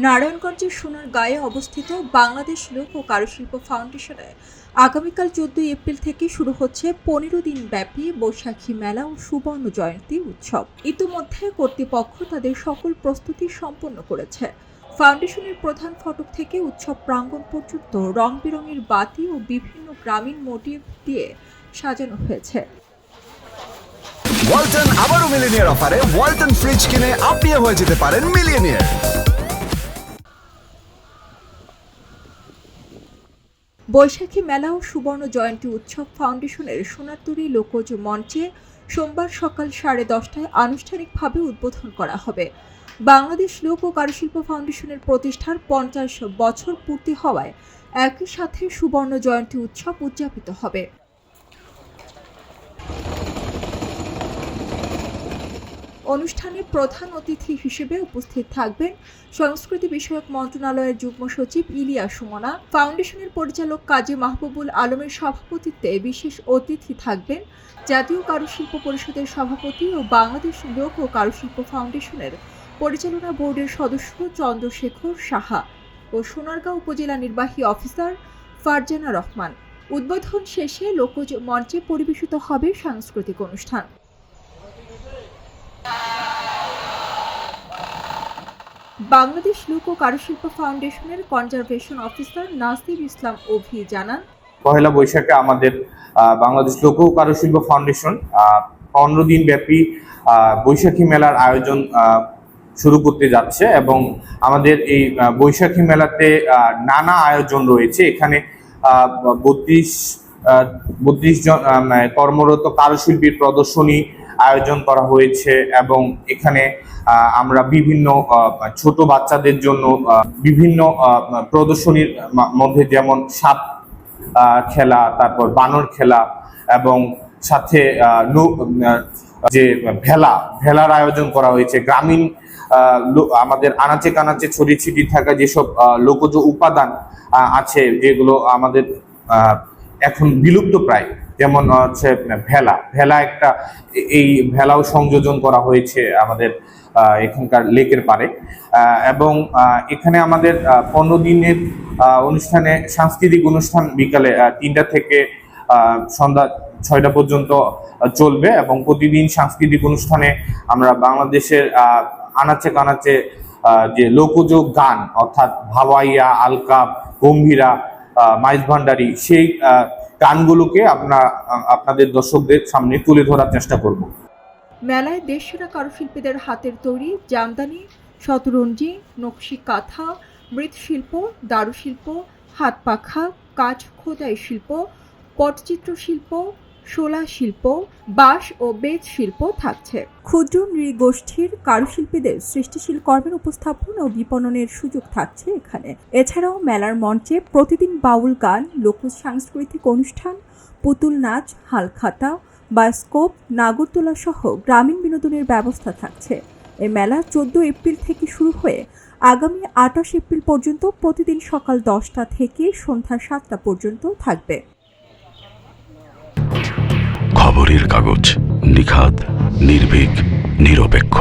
নারায়ণগঞ্জের সোনারগাঁয়ে অবস্থিত বাংলাদেশ লোক ও কারুশিল্প ফাউন্ডেশনে আগামীকাল 14 এপ্রিল থেকে শুরু হচ্ছে 15 দিন ব্যাপী বৈশাখী মেলা ও সুবর্ণ জয়ন্তী উৎসব। ইতিমধ্যে কর্তৃপক্ষ তাদের সকল প্রস্তুতি সম্পন্ন করেছে। ফাউন্ডেশনের প্রধান ফটক থেকে উৎসব প্রাঙ্গণ পর্যন্ত রং বেরঙের বাতি ও বিভিন্ন গ্রামীণ মোটিভ দিয়ে সাজানো হয়েছে। ওয়ালটন আবারও মিলিনিয়ার অফারে ওয়ালটন ফ্রিজ কিনে আপনিও হয়ে যেতে পারেন মিলিয়নিয়ার। বৈশাখী মেলা ও সুবর্ণ জয়ন্তী উৎসব ফাউন্ডেশনের সোনারতরী লোকজ মঞ্চে সোমবার সকাল 10:30টায় আনুষ্ঠানিকভাবে উদ্বোধন করা হবে। বাংলাদেশ লোক ও কারুশিল্প ফাউন্ডেশনের প্রতিষ্ঠার 50 বছর পূর্তি হওয়ায় একই সাথে সুবর্ণ জয়ন্তী উৎসব উদযাপিত হবে। অনুষ্ঠানে প্রধান অতিথি হিসেবে উপস্থিত থাকবেন সংস্কৃতি বিষয়ক মন্ত্রণালয়ের যুগ্ম সচিব ইলিয়া সুমনা। ফাউন্ডেশনের পরিচালক কাজী মাহবুবুল আলমের সভাপতিত্বে বিশেষ অতিথি থাকবেন জাতীয় কারুশিল্প পরিষদের সভাপতি ও বাংলাদেশ লোক ও কারুশিল্প ফাউন্ডেশনের পরিচালনা বোর্ডের সদস্য চন্দ্রশেখর সাহা ও সোনারগাঁও উপজেলা নির্বাহী অফিসার ফারজানা রহমান। উদ্বোধন শেষে লোকজ মঞ্চে পরিবেশিত হবে সাংস্কৃতিক অনুষ্ঠান। বাংলাদেশ লোক ও কারুশিল্প ফাউন্ডেশনের কনজারভেশন অফিসার নাসির ইসলাম অভি জানান, পহেলা বৈশাখে আমাদের বাংলাদেশ লোক ও কারুশিল্প ফাউন্ডেশন 15 দিন ব্যাপী বৈশাখী মেলার আয়োজন শুরু করতে যাচ্ছে এবং আমাদের এই বৈশাখী মেলাতে নানা আয়োজন রয়েছে। এখানে 32 জন কর্মরত কারুশিল্পীর প্রদর্শনী আয়োজন করা হয়েছে এবং এখানে আমরা বিভিন্ন ছোট বাচ্চাদের জন্য বিভিন্ন প্রদর্শনীর মধ্যে যেমন সাপ খেলা, তারপর বানর খেলা এবং সাথে যে ভেলার আয়োজন করা হয়েছে। গ্রামীণ আমাদের আনাচে কানাচে ছড়িয়ে ছিটিয়ে থাকা যেসব লোকজ উপাদান আছে যেগুলো আমাদের এখন বিলুপ্ত প্রায়, যেমন হচ্ছে ভেলা একটা, এই ভেলাও সংযোজন করা হয়েছে আমাদের এখানকার লেকের পাড়ে। এবং এখানে আমাদের 15 দিনের অনুষ্ঠানে সাংস্কৃতিক অনুষ্ঠান বিকালে 3টা থেকে সন্ধ্যা 6টা পর্যন্ত চলবে এবং প্রতিদিন সাংস্কৃতিক অনুষ্ঠানে আমরা বাংলাদেশের আনাচে কানাচে যে লোকজ গান অর্থাৎ ভাওয়াইয়া, আলকা, গম্ভীরা, মাইজ ভান্ডারি, সেই গানগুলোকে আপনাদের দর্শকদের সামনে তুলে ধরার চেষ্টা করব। মেলায় দেশসেরা কারুশিল্পীদের হাতের তৈরি জামদানি, শতরঞ্জি, নকশি কাঁথা, মৃৎশিল্প, দারুশিল্প, হাত পাখা, কাঠ খোদাই শিল্প, পটচিত্র শিল্প, শোলা শিল্প, বাঁশ ও বেত শিল্প থাকছে। ক্ষুদ্র নৃগোষ্ঠীর কারুশিল্পীদের সৃষ্টিশীল কর্মের উপস্থাপন ও বিপণনের সুযোগ থাকছে এখানে। এছাড়াও মেলার মঞ্চে প্রতিদিন বাউল গান, লোক সাংস্কৃতিক অনুষ্ঠান, পুতুল নাচ, হালখাতা, বায়োস্কোপ, নাগরদোলা সহ গ্রামীণ বিনোদনের ব্যবস্থা থাকছে। এই মেলা 14 এপ্রিল থেকে শুরু হয়ে আগামী 28 এপ্রিল পর্যন্ত প্রতিদিন সকাল 10টা থেকে সন্ধ্যা 7টা পর্যন্ত থাকবে। খবরের কাগজ, নিখাত, নির্ভীক, নিরপেক্ষ।